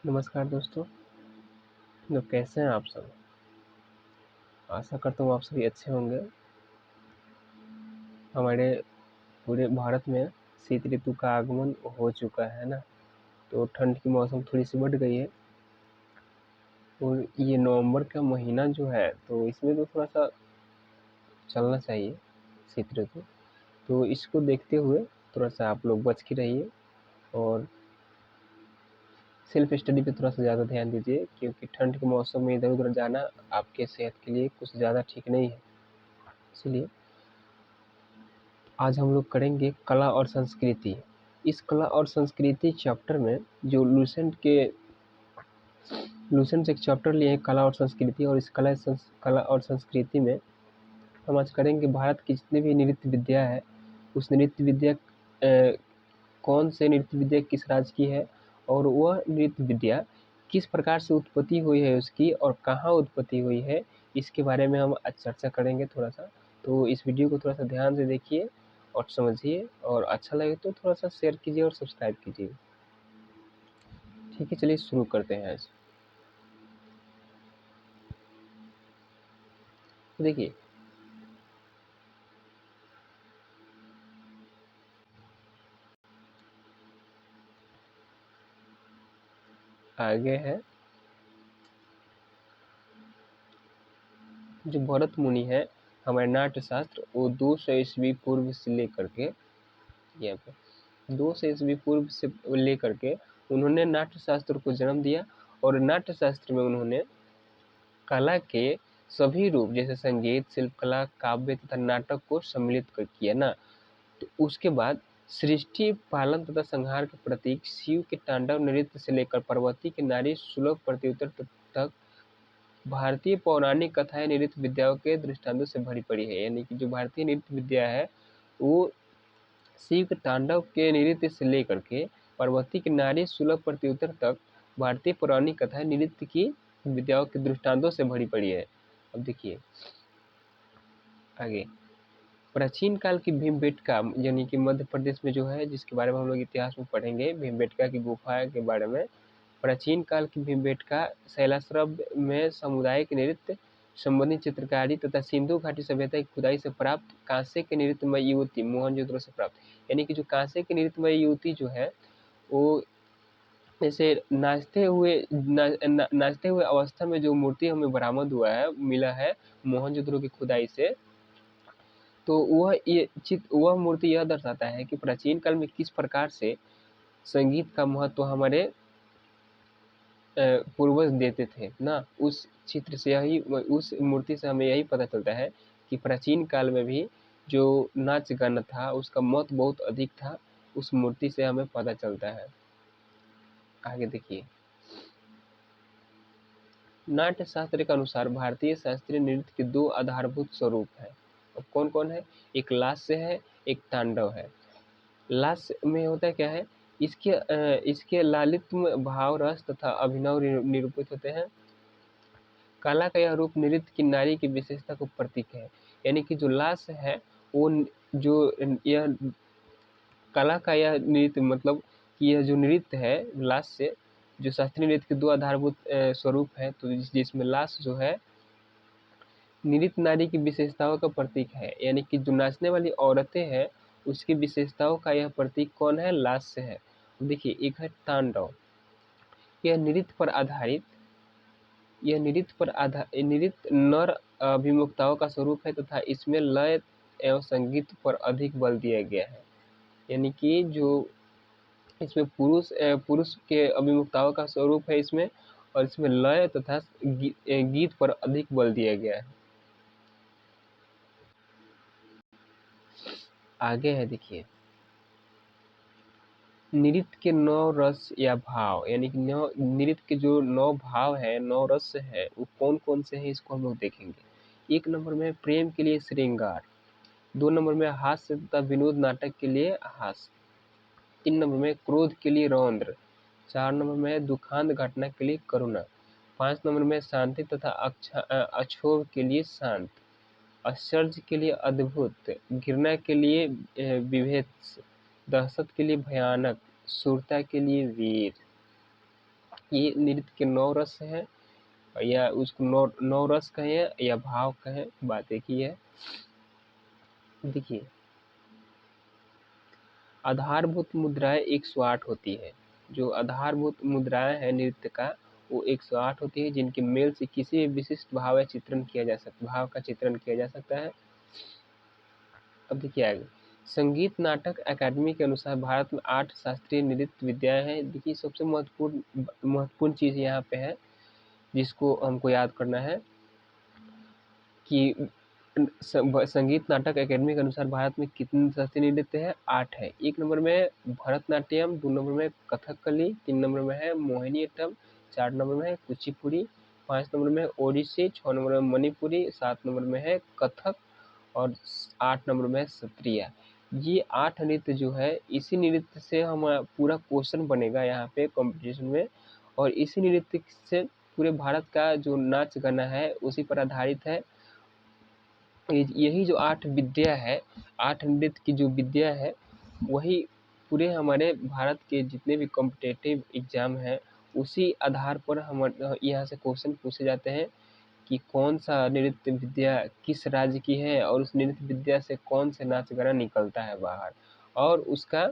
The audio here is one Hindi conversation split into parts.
नमस्कार दोस्तों। तो कैसे हैं आप सब? आशा करता हूँ आप सभी अच्छे होंगे। हमारे पूरे भारत में शीत ऋतु का आगमन हो चुका है ना, तो ठंड की मौसम थोड़ी सी बढ़ गई है। और ये नवंबर का महीना जो है तो इसमें तो थोड़ा सा चलना चाहिए शीत ऋतु, तो इसको देखते हुए थोड़ा सा आप लोग बच के रहिए और सेल्फ स्टडी पे थोड़ा सा ज़्यादा ध्यान दीजिए, क्योंकि ठंड के मौसम में इधर उधर जाना आपके सेहत के लिए कुछ ज़्यादा ठीक नहीं है। इसलिए आज हम लोग करेंगे कला और संस्कृति। इस कला और संस्कृति चैप्टर में जो लूसेंट से एक चैप्टर लिए हैं कला और संस्कृति, और इस कला और संस्कृति में हम आज करेंगे भारत की जितनी भी नृत्य विद्या है, उस नृत्य विद्या कौन से नृत्य विद्या किस राज्य की है, और वह नृत्य विद्या किस प्रकार से उत्पत्ति हुई है उसकी, और कहाँ उत्पत्ति हुई है, इसके बारे में हम आज चर्चा करेंगे थोड़ा सा। तो इस वीडियो को थोड़ा सा ध्यान से देखिए और समझिए, और अच्छा लगे तो थोड़ा सा शेयर कीजिए और सब्सक्राइब कीजिए। ठीक है, चलिए शुरू करते हैं आज। तो देखिए, आगे है जो भरत मुनि है, हमारे नाट्य शास्त्र, वो 200 ईस्वी पूर्व से लेकर के यहाँ पे 200 ईस्वी पूर्व से लेकर के उन्होंने नाट्य शास्त्र को जन्म दिया। और नाट्य शास्त्र में उन्होंने कला के सभी रूप जैसे संगीत, शिल्पकला, काव्य तथा नाटक को सम्मिलित किया ना। तो उसके बाद सृष्टि, पालन तथा संहार के प्रतीक शिव के तांडव नृत्य से लेकर पार्वती के नारी सुलभ प्रत्युत्तर तक भारतीय पौराणिक कथाएं नृत्य विद्याओं के दृष्टांतों से भरी पड़ी है। यानी कि जो भारतीय नृत्य विद्या है वो शिव के तांडव के नृत्य से लेकर के पार्वती की नारी सुलभ प्रत्युत्तर तक भारतीय पौराणिक कथाएं नृत्य की विद्याओं के दृष्टांतों से भरी पड़ी है। अब देखिए आगे, प्राचीन काल की भीमबेटका, यानी कि मध्य प्रदेश में जो है, जिसके बारे में हम लोग इतिहास में पढ़ेंगे, भीमबेटका की गुफा के बारे में। प्राचीन काल की भीमबेटका शैलाश्रव में सामुदायिक नृत्य संबंधी चित्रकारी तथा सिंधु घाटी सभ्यता की खुदाई से प्राप्त कांसे के नृत्यमय युवती मोहनजोदड़ो से प्राप्त, यानी कि जो कांसे की नृत्यमय युवती जो है वो जैसे नाचते हुए अवस्था में जो मूर्ति हमें बरामद हुआ है, मिला है मोहनजोदड़ो की खुदाई से, तो वह मूर्ति यह दर्शाता है कि प्राचीन काल में किस प्रकार से संगीत का महत्व हमारे पूर्वज देते थे ना। उस चित्र से उस मूर्ति से हमें यही पता चलता है कि प्राचीन काल में भी जो नाच गाना था उसका महत्व बहुत अधिक था। उस मूर्ति से हमें पता चलता है। आगे देखिए, नाट्य शास्त्र के अनुसार भारतीय शास्त्रीय नृत्य के 2 आधारभूत स्वरूप हैं। अब कौन कौन है? एक लास्य है, एक तांडव है। लास्य में होता क्या है, इसके लालित्य, भाव, रस तथा अभिनव निरूपित होते हैं। कला का यह रूप नृत्य की नारी की विशेषता को प्रतीक है। यानी कि जो लास्य है वो जो यह कला का यह नृत्य, मतलब कि यह जो नृत्य है लास्य, जो शास्त्रीय नृत्य के 2 आधारभूत स्वरूप है, तो जिसमें लास्य जो है नृत्य नारी की विशेषताओं का प्रतीक है। यानी कि जो नाचने वाली औरतें हैं उसकी विशेषताओं का यह प्रतीक कौन है? लास्य है। देखिए, एक है तांडव। यह नृत्य पर आधारित नृत्य नर अभिमुखताओं का स्वरूप है तथा इसमें लय एवं संगीत पर अधिक बल दिया गया है। यानी कि जो इसमें पुरुष के अभिमुखताओं का स्वरूप है इसमें, और इसमें लय तथा गीत पर अधिक बल दिया गया है। आगे है देखिए, नृत्य के 9 रस या भाव, यानी कि नृत्य के जो 9 भाव है, 9 रस है, वो कौन कौन से हैं इसको हम लोग देखेंगे। 1 नंबर में प्रेम के लिए श्रृंगार, 2 नंबर में हास्य तथा विनोद नाटक के लिए हास्य, 3 नंबर में क्रोध के लिए रौद्र, 4 नंबर में दुखांत घटना के लिए करुणा, 5 नंबर में शांति तथा अक्षोभ के लिए शांत, आश्चर्य के लिए अद्भुत, घृणा के लिए विभेत्स, दहशत के लिए भयानक, शूरता के लिए वीर। ये नृत्य के 9 रस हैं, या उसको 9 रस कहें या भाव कहें, बात एक ही है। देखिए, आधारभूत मुद्राएं 108 होती है। जो आधारभूत मुद्राएं हैं नृत्य का, वो 108 होती है, जिनके मेल से किसी भी विशिष्ट भाव का चित्रण किया जा सकता है। अब देखिए आगे, संगीत नाटक अकादमी के अनुसार भारत में 8 शास्त्रीय नृत्य विद्याएं हैं। देखिए, सबसे महत्वपूर्ण चीज यहाँ पे है जिसको हमको याद करना है कि संगीत नाटक अकेडमी के अनुसार भारत में कितने शास्त्रीय नृत्य है? 8 है। 1 नंबर में है भरतनाट्यम, 2 नंबर में कथकली, 3 नंबर में है मोहिनीअट्टम, 4 नंबर में है कुचिपुड़ी, 5 नंबर में है ओडिसी, 6 नंबर में मणिपुरी, 7 नंबर में है कथक और 8 नंबर में है सत्रिया। ये 8 नृत्य जो है, इसी नृत्य से हम पूरा क्वेश्चन बनेगा यहाँ पे कंपटीशन में, और इसी नृत्य से पूरे भारत का जो नाच गाना है उसी पर आधारित है। यही जो 8 विद्या है, 8 नृत्य की जो विद्या है, वही पूरे हमारे भारत के जितने भी कॉम्पिटिटिव एग्जाम हैं उसी आधार पर हम यहाँ से क्वेश्चन पूछे जाते हैं कि कौन सा नृत्य विद्या किस राज्य की है और उस नृत्य विद्या से कौन से नाच गाना निकलता है बाहर, और उसका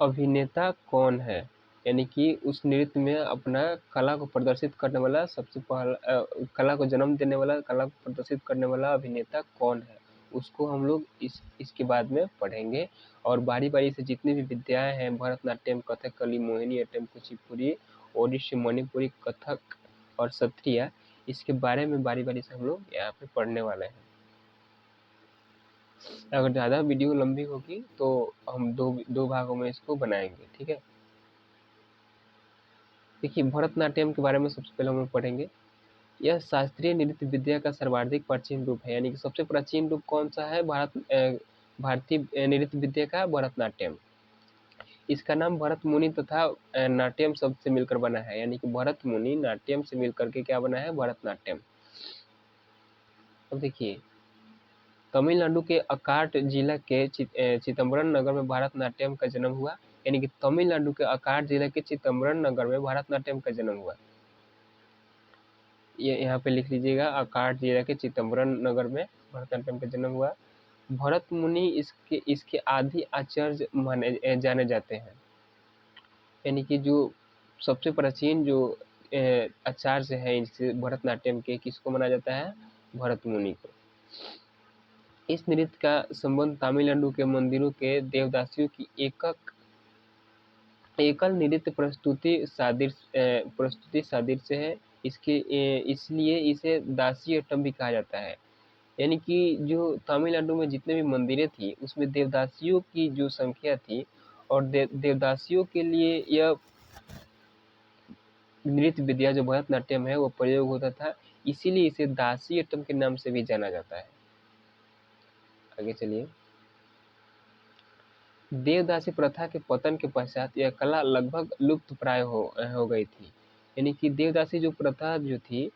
अभिनेता कौन है, यानी कि उस नृत्य में अपना कला को प्रदर्शित करने वाला सबसे पहला कला को जन्म देने वाला, कला को प्रदर्शित करने वाला अभिनेता कौन है, उसको हम लोग इसके बाद में पढ़ेंगे। और बारी बारी से जितनी भी विद्याएं हैं, भरतनाट्यम, कथकली, मोहिनीअट्टम, कुचिपुड़ी, ओडिसी, मणिपुरी, कथक और सत्रिया, इसके बारे में बारी बारी से हम लोग यहाँ पे पढ़ने वाले हैं। अगर ज़्यादा वीडियो लंबी होगी तो हम दो भागों में इसको बनाएंगे, ठीक है। देखिए, भरतनाट्यम के बारे में सबसे पहले हम लोग पढ़ेंगे। यह शास्त्रीय नृत्य विद्या का सर्वाधिक प्राचीन रूप है, यानी कि सबसे प्राचीन रूप कौन सा है भारतीय नृत्य विद्या का? भरतनाट्यम। इसका नाम भरत मुनि तथा नाट्यम शब्द से मिलकर बना है, यानी कि भरत मुनि नाट्यम से मिलकर के क्या बना है? भरतनाट्यम। अब देखिए, तमिलनाडु के अकार्ट जिला के चिदम्बरम नगर में भरतनाट्यम का जन्म हुआ, यानी कि तमिलनाडु के अकार्ट जिला के चिदम्बरम नगर में भरतनाट्यम का जन्म हुआ। ये यहाँ पे लिख लीजिएगा, अकार्ट जिला के चिदम्बरम नगर में भरतनाट्यम का जन्म हुआ। भरत मुनि इसके आदि आचार्य माने जाने जाते हैं, यानी कि जो सबसे प्राचीन जो आचार्य हैं इससे भरतनाट्यम के, किसको माना जाता है? भरत मुनि को। इस नृत्य का संबंध तमिलनाडु के मंदिरों के देवदासियों की एकल नृत्य प्रस्तुति सादृश्य है। इसलिए इसे दासी अट्टम भी कहा जाता है, यानी कि जो तमिलनाडु में जितने भी मंदिरें थी उसमें देवदासियों की जो संख्या थी, और देवदासियों के लिए यह नृत्य विद्या जो भरतनाट्यम है वो प्रयोग होता था, इसीलिए इसे दासी अट्टम के नाम से भी जाना जाता है। आगे चलिए। देवदासी प्रथा के पतन के पश्चात यह कला लगभग लुप्त प्राय हो गई थी, यानी कि देवदासी जो प्रथा जो थी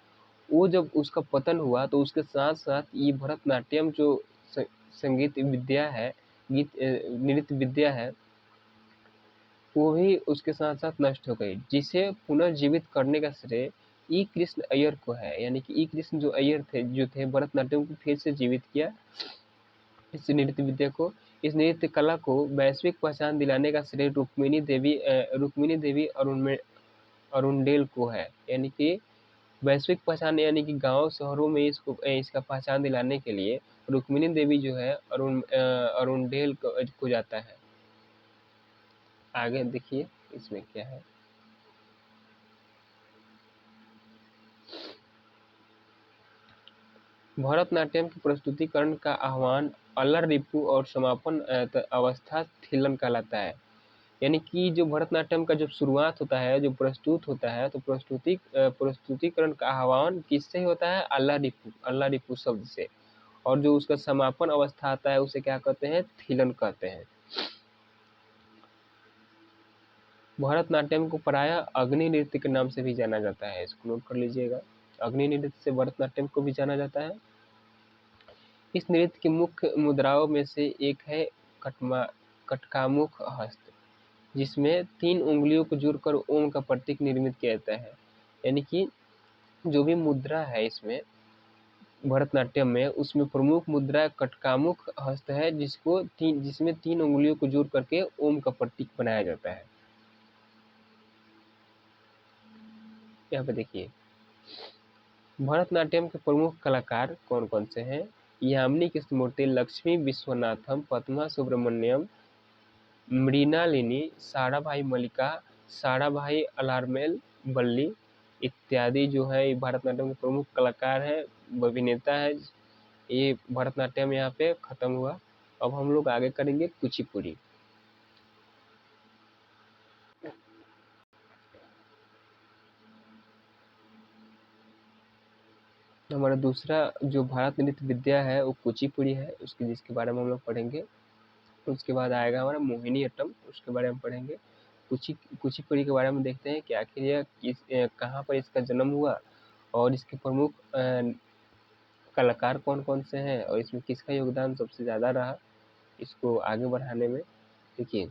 वो जब उसका पतन हुआ तो उसके साथ साथ ये भरतनाट्यम जो संगीत विद्या है, नृत्य विद्या है, वो भी उसके साथ साथ नष्ट हो गई, जिसे पुनर्जीवित करने का श्रेय ई कृष्ण अय्यर को है, यानी कि ई कृष्ण जो अय्यर थे जो थे भरतनाट्यम को फिर से जीवित किया इस नृत्य विद्या को। इस नृत्य कला को वैश्विक पहचान दिलाने का श्रेय रुक्मिणी देवी अरुणडेल को है, यानी कि वैश्विक पहचान, यानी कि गांव शहरों में इसका पहचान दिलाने के लिए रुक्मिणी देवी जो है अरुणडेल को जाता है। आगे देखिए इसमें क्या है। भरतनाट्यम के प्रस्तुतिकरण का आह्वान अल्लर रिपु और समापन अवस्था थिल्लन कहलाता है, यानी कि जो भरतनाट्यम का जब शुरुआत होता है, जो प्रस्तुत होता है, तो प्रस्तुतिकरण का आह्वान किससे होता है? अल्लर रिपु शब्द से, और जो उसका समापन अवस्था आता है उसे क्या कहते हैं? थिलन कहते हैं। भरतनाट्यम को प्रायः अग्नि नृत्य के नाम से भी जाना जाता है, इसको नोट कर लीजिएगा। अग्नि नृत्य से भरतनाट्यम को भी जाना जाता है। इस नृत्य की मुख्य मुद्राओं में से एक है कटकामुख हस्त, जिसमें 3 उंगलियों को जोड़कर ओम का प्रतीक निर्मित किया जाता है। यानी कि जो भी मुद्रा है इसमें भरतनाट्यम में, उसमें प्रमुख मुद्रा कटकामुख हस्त है, जिसमें 3 उंगलियों को जोड़ करके ओम का प्रतीक बनाया जाता है। यहाँ पे देखिए भरतनाट्यम के प्रमुख कलाकार कौन कौन से हैं। यामिनी कृष्णमूर्ति, लक्ष्मी विश्वनाथम, पद्मा सुब्रमण्यम, मृणालिनी, साराभाई मल्लिका, साराभाई अलारमेल बल्ली इत्यादि जो है भरतनाट्यम के प्रमुख कलाकार हैं, अभिनेता है। ये भरतनाट्यम यहाँ पे खत्म हुआ। अब हम लोग आगे करेंगे कुचिपुड़ी। हमारा दूसरा जो भारत नृत्य विद्या है वो कुचिपुड़ी है, जिसके बारे में हम लोग पढ़ेंगे। उसके बाद आएगा हमारा मोहिनीअट्टम, उसके बारे में पढ़ेंगे। कुचिपुड़ी के बारे में देखते हैं कि आखिर यह कहाँ पर इसका जन्म हुआ और इसके प्रमुख कलाकार कौन कौन से हैं और इसमें किसका योगदान सबसे ज़्यादा रहा इसको आगे बढ़ाने में। देखिए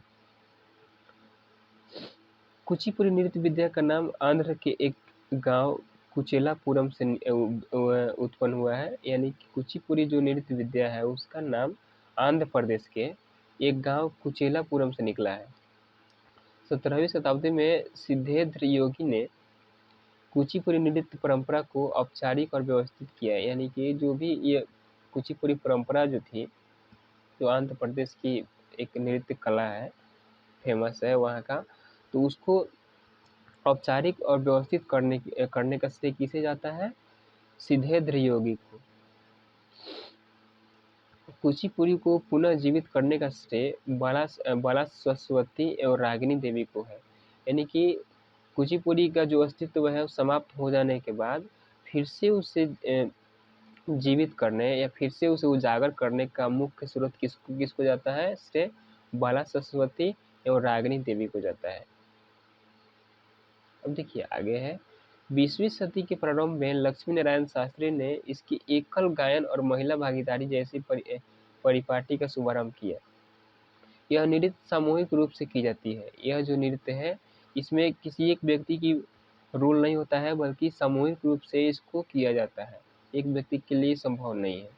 कुचिपुड़ी नृत्य विद्या का नाम आंध्र के एक गांव कुचेलापुरम से उत्पन्न हुआ है। यानी कि कुचिपुड़ी जो नृत्य विद्या है उसका नाम आंध्र प्रदेश के एक गांव कुचेलापुरम से निकला है। 17वीं शताब्दी में सिद्धेश्वर योगी ने कुचिपुड़ी नृत्य परंपरा को औपचारिक और व्यवस्थित किया। यानी कि जो भी ये कुचिपुड़ी परंपरा जो थी, जो आंध्र प्रदेश की एक नृत्य कला है, फेमस है वहाँ का, तो उसको औपचारिक और व्यवस्थित करने का श्रेय किसे जाता है? सिद्धेश्वर योगी को। कुचिपुड़ी को पुनः जीवित करने का श्रेय बाला सरस्वती एवं रागिनी देवी को है। यानी कि कुचिपुड़ी का जो अस्तित्व है समाप्त हो जाने के बाद फिर से उसे जीवित करने या फिर से उसे उजागर करने का मुख्य स्रोत किसको जाता है? श्रेय बाला सरस्वती एवं रागिनी देवी को जाता है। अब देखिए आगे है 20वीं सदी के प्रारंभ में लक्ष्मी नारायण शास्त्री ने इसकी एकल गायन और महिला भागीदारी जैसी परिपाटी का शुभारंभ किया। यह नृत्य सामूहिक रूप से की जाती है। यह जो नृत्य है इसमें किसी एक व्यक्ति की रोल नहीं होता है, बल्कि सामूहिक रूप से इसको किया जाता है, एक व्यक्ति के लिए संभव नहीं है।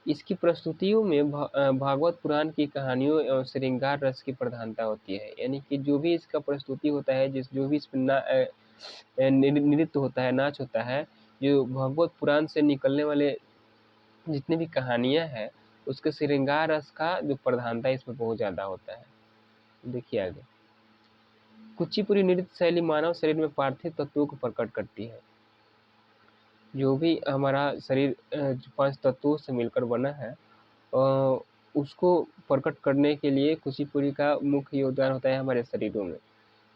इसकी प्रस्तुतियों में भागवत पुराण की कहानियों एवं श्रृंगार रस की प्रधानता होती है। यानी कि जो भी इसका प्रस्तुति होता है, जो भी इसमें नृत्य होता है, नाच होता है, जो भगवत पुराण से निकलने वाले जितनी भी कहानियां हैं उसके श्रृंगार रस का जो प्रधानता इसमें बहुत ज़्यादा होता है। देखिए आगे कुचिपुड़ी नृत्य शैली मानव शरीर में पार्थिव तत्वों को प्रकट करती है। जो भी हमारा शरीर 5 तत्वों से मिलकर बना है उसको प्रकट करने के लिए कुचिपुड़ी का मुख्य योगदान होता है हमारे शरीरों में।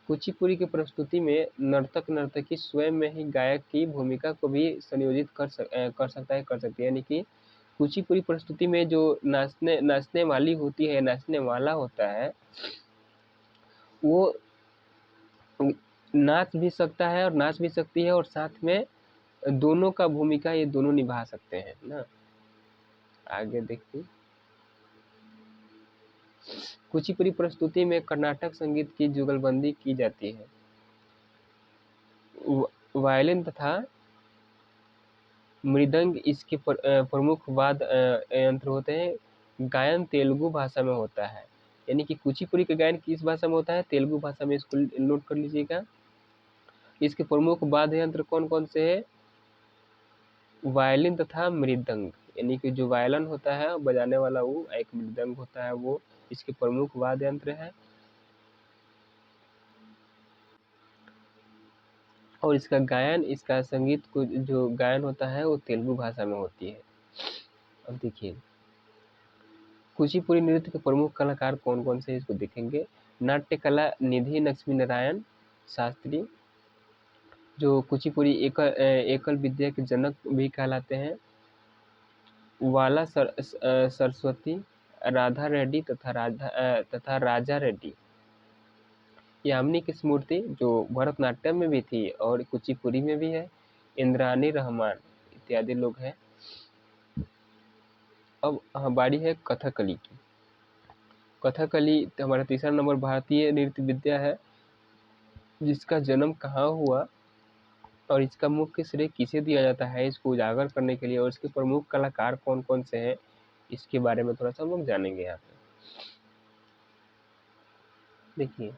कुचिपुड़ी की प्रस्तुति में नर्तकी स्वयं में ही गायक की भूमिका को भी संयोजित कर सकती है। यानी कि कुचिपुड़ी प्रस्तुति में जो नाचने वाली होती है, नाचने वाला होता है, वो नाच भी सकता है और नाच भी सकती है और साथ में दोनों का भूमिका ये दोनों निभा सकते हैं ना। आगे देखिए कुचिपुड़ी प्रस्तुति में कर्नाटक संगीत की जुगलबंदी की जाती है। वायलिन तथा मृदंग इसके प्रमुख वाद्य यंत्र होते हैं। गायन तेलुगु भाषा में होता है। यानी कि कुचिपुड़ी का गायन किस भाषा में होता है? तेलुगु भाषा में। इसको नोट कर लीजिएगा। इसके प्रमुख वाद्य यंत्र कौन कौन से हैं? वायलिन तथा मृदंग। यानी कि जो वायलिन होता है बजाने वाला वो, एक मृदंग होता है वो, इसके प्रमुख वाद्य यंत्र है। और इसका गायन, इसका संगीत को जो गायन होता है वो तेलुगु भाषा में होती है। अब देखिए कुचिपुड़ी नृत्य के प्रमुख कलाकार कौन कौन से इसको देखेंगे। नाट्य कला निधि लक्ष्मी नारायण शास्त्री, जो कुचिपुड़ी एकल विद्या के जनक भी कहलाते हैं। वाला सरस्वती, राधा रेड्डी तथा राजा रेड्डी। यामिनी कृष्णमूर्ति जो भरतनाट्यम में भी थी और कुचिपुड़ी में भी है। इंद्रानी रहमान इत्यादि लोग हैं। अब बारी है कथकली की। कथकली हमारा तीसरा नंबर भारतीय नृत्य विद्या है, जिसका जन्म कहाँ हुआ और इसका मुख्य श्रेय किसे दिया जाता है इसको उजागर करने के लिए, और इसके प्रमुख कलाकार कौन कौन से हैं इसके बारे में थोड़ा सा हम लोग जानेंगे यहाँ पे। देखिए,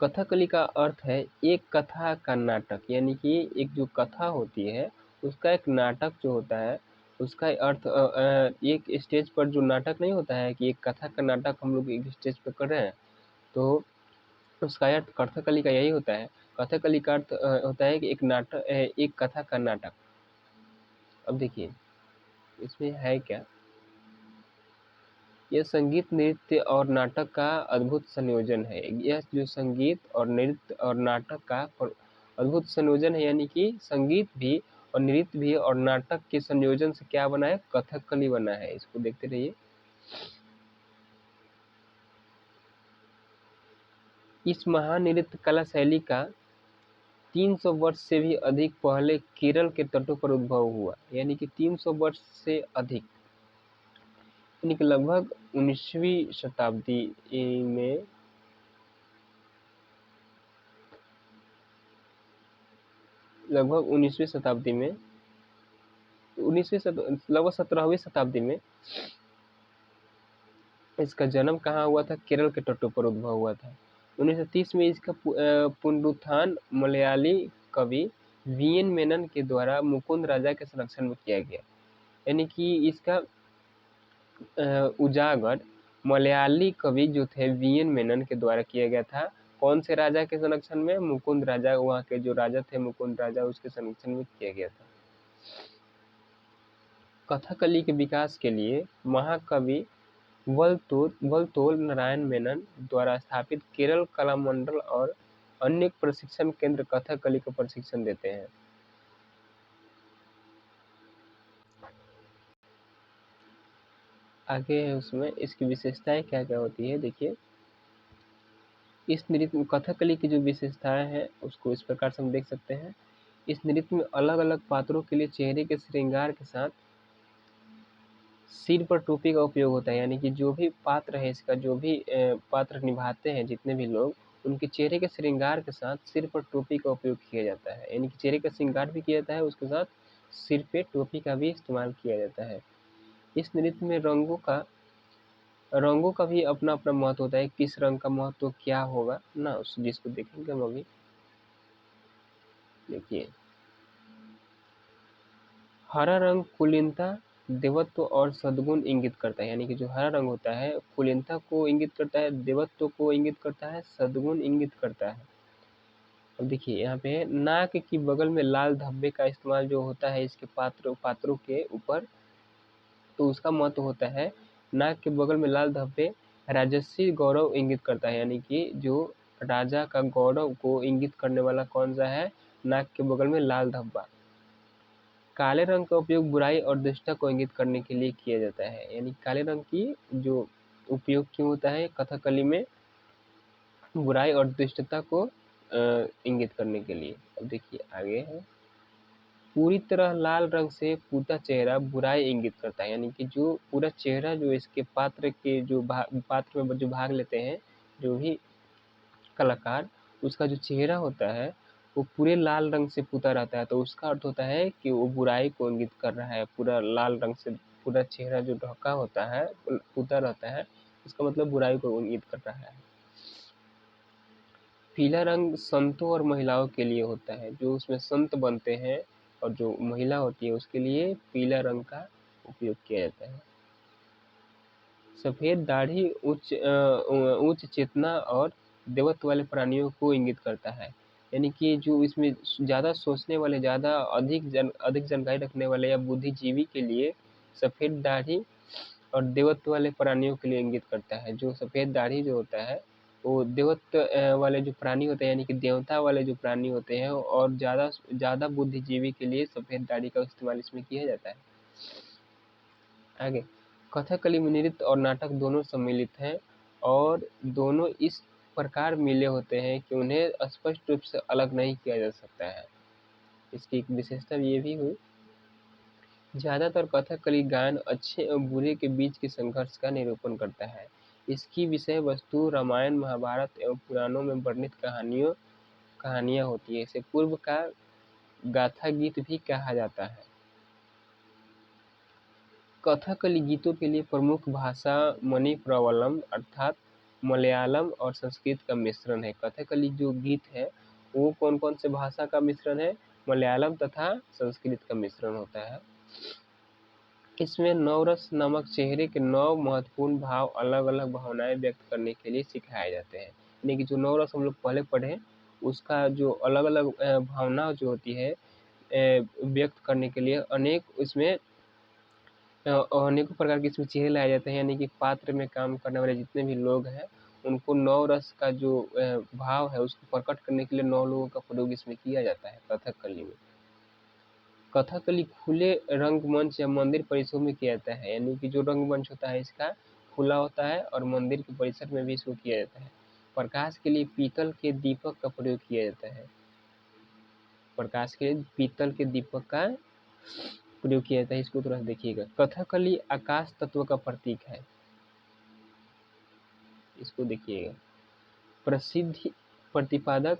कथकली का अर्थ है एक कथा का नाटक, यानी कि एक जो कथा होती है उसका एक नाटक जो होता है उसका अर्थ एक स्टेज पर जो नाटक नहीं होता है कि एक कथा का नाटक हम लोग एक स्टेज पर कर रहे हैं, तो उसका अर्थ कथकली का यही होता है। कथकली का अर्थ होता है कि एक नाटक, एक कथा का नाटक। अब देखिए इसमें है क्या, यह संगीत नृत्य और नाटक का अद्भुत संयोजन है। यह जो संगीत और नृत्य और नाटक का अद्भुत संयोजन है, यानी कि संगीत भी और नृत्य भी और नाटक के संयोजन से क्या बना है, कथकली बना है। इसको देखते रहिए। इस महान नृत्य कला शैली का 300 वर्ष से भी अधिक पहले केरल के तटों पर उद्भव हुआ, यानी कि 300 वर्ष से अधिक, यानी कि लगभग 19वीं शताब्दी में लगभग 19वीं शताब्दी में लगभग 17वीं शताब्दी में इसका जन्म कहाँ हुआ था, केरल के तटों पर उद्भव हुआ था। 1930 में इसका पुनरुत्थान मलयाली कवि वीएन मेनन के द्वारा मुकुंद राजा के संरक्षण में किया गया, यानी कि इसका उजागर मलयाली कवि जो थे वीएन मेनन के द्वारा किया गया था। कौन से राजा के संरक्षण में, मुकुंद राजा, वहाँ के जो राजा थे मुकुंद राजा, उसके संरक्षण में किया गया था। कथकली के विकास के लिए महाकवि वलतोल नारायण मेनन द्वारा स्थापित केरल कला मंडल और अन्य प्रशिक्षण केंद्र कथकली को प्रशिक्षण देते हैं। आगे है उसमें इसकी विशेषताएं क्या क्या होती है। देखिए, इस नृत्य कथकली की जो विशेषताएं हैं उसको इस प्रकार से हम देख सकते हैं। इस नृत्य में अलग अलग पात्रों के लिए चेहरे के श्रृंगार के साथ सिर पर टोपी का उपयोग होता है, यानी कि जो भी पात्र है इसका, जो भी पात्र निभाते हैं जितने भी लोग, उनके चेहरे के श्रृंगार के साथ सिर पर टोपी का उपयोग किया जाता है, यानी कि चेहरे का श्रृंगार भी किया जाता है, उसके साथ सिर पे टोपी का भी इस्तेमाल किया जाता है। इस नृत्य में रंगों का भी अपना अपना महत्व होता है। किस रंग का महत्व क्या होगा ना, उस जिसको देखेंगे हम अभी। देखिए, हरा रंग कुलीनता, देवत्व और सद्गुण इंगित करता है, यानी कि जो हरा रंग होता है कुलीनता को इंगित करता है, देवत्व को इंगित करता है, सद्गुण इंगित करता है। अब देखिए यहाँ पे नाक की बगल में लाल धब्बे का इस्तेमाल जो होता है इसके पात्रों के ऊपर, तो उसका महत्व होता है। नाक के बगल में लाल धब्बे राजसी गौरव इंगित करता है, यानी कि जो राजा का गौरव को इंगित करने वाला कौन सा है, नाक के बगल में लाल धब्बा। काले रंग का उपयोग बुराई और दुष्टता को इंगित करने के लिए किया जाता है, यानी काले रंग की जो उपयोग क्यों होता है कथकली में, बुराई और दुष्टता को इंगित करने के लिए। अब देखिए आगे है, पूरी तरह लाल रंग से पूता चेहरा बुराई इंगित करता है, यानी कि जो पूरा चेहरा जो इसके पात्र के जो पात्र में जो भाग लेते हैं जो भी कलाकार, उसका जो चेहरा होता है वो पूरे लाल रंग से पुता रहता है, तो उसका अर्थ होता है कि वो बुराई को इंगित कर रहा है। पूरा लाल रंग से पूरा चेहरा जो ढका होता है, पुता रहता है, इसका मतलब बुराई को इंगित कर रहा है। पीला रंग संतों और महिलाओं के लिए होता है, जो उसमें संत बनते हैं और जो महिला होती है उसके लिए पीला रंग का उपयोग किया जाता है। सफ़ेद दाढ़ी उच्च चेतना और देवत्व वाले प्राणियों को इंगित करता है, यानी कि जो इसमें ज़्यादा सोचने वाले, ज़्यादा अधिक जानकारी रखने वाले या बुद्धिजीवी के लिए सफ़ेद दाढ़ी और देवत्व वाले प्राणियों के लिए इंगित करता है। जो सफ़ेद दाढ़ी जो होता है वो देवत्व वाले जो प्राणी होते हैं, यानी कि देवता वाले जो प्राणी होते हैं, और ज़्यादा बुद्धिजीवी के लिए सफ़ेद दाढ़ी का इस्तेमाल इसमें किया जाता है। आगे, कथकली में नृत्य और नाटक दोनों सम्मिलित हैं और दोनों इस प्रकार मिले होते हैं कि उन्हें स्पष्ट रूप से अलग नहीं किया जा सकता है। इसकी एक विशेषता ये भी हुई, ज़्यादातर कथकली गायन अच्छे और बुरे के बीच के संघर्ष का निरूपण करता है, इसकी विषय वस्तु रामायण, महाभारत एवं पुराणों में वर्णित कहानियाँ होती है। इसे पूर्व का गाथा गीत भी कहा जाता है। कथकली गीतों के लिए प्रमुख भाषा मणिप्रवलम अर्थात मलयालम और संस्कृत का मिश्रण है। कथकली जो गीत है वो कौन कौन से भाषा का मिश्रण है? मलयालम तथा संस्कृत का मिश्रण होता है। इसमें नवरस नामक चेहरे के 9 महत्वपूर्ण भाव अलग अलग भावनाएं व्यक्त करने के लिए सिखाए जाते हैं। यानी कि जो नवरस हम लोग पहले पढ़े उसका जो अलग अलग भावना जो होती है व्यक्त करने के लिए अनेकों प्रकार के इसमें चेहरे लाए जाते हैं। यानी कि पात्र में काम करने वाले जितने भी लोग हैं उनको 9 रस का जो भाव है उसको प्रकट करने के लिए 9 लोगों का प्रयोग इसमें किया जाता है कथकली में। कथकली खुले रंगमंच या मंदिर परिसरों में किया जाता है। यानी कि जो रंगमंच होता है इसका खुला होता है और मंदिर के परिसर में भी इसको किया जाता है। प्रकाश के लिए पीतल के दीपक का प्रयोग किया जाता है। प्रकाश के लिए पीतल के दीपक का प्रयोग किया जाता है। इसको थोड़ा सा देखिएगा। कथकली आकाश तत्व का प्रतीक है। इसको देखिएगा। प्रसिद्ध प्रतिपादक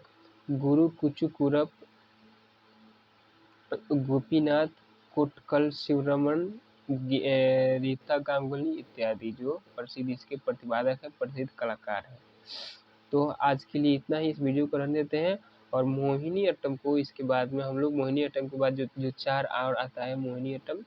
गुरु कुचुकुरप, गोपीनाथ कोटकल, शिवरमन, रीता गांगुली इत्यादि जो प्रसिद्ध इसके प्रतिपादक है, प्रसिद्ध कलाकार है। तो आज के लिए इतना ही। इस वीडियो को रहने देते हैं और मोहिनी अट्टम को इसके बाद में हम लोग मोहिनी अट्टम के बाद जो 4 और आता है मोहिनी अट्टम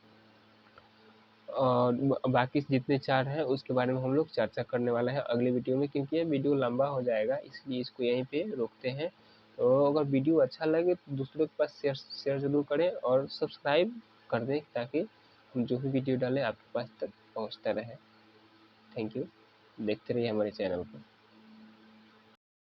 और बाकी जितने 4 हैं उसके बारे में हम लोग चर्चा करने वाला है अगले वीडियो में, क्योंकि ये वीडियो लंबा हो जाएगा इसलिए इसको यहीं पे रोकते हैं। तो अगर वीडियो अच्छा लगे तो दूसरों के पास शेयर जरूर करें और सब्सक्राइब कर दें ताकि हम जो भी वीडियो डालें आपके पास तक पहुंचता रहे। Thank you. देखते रहिए हमारे चैनल को।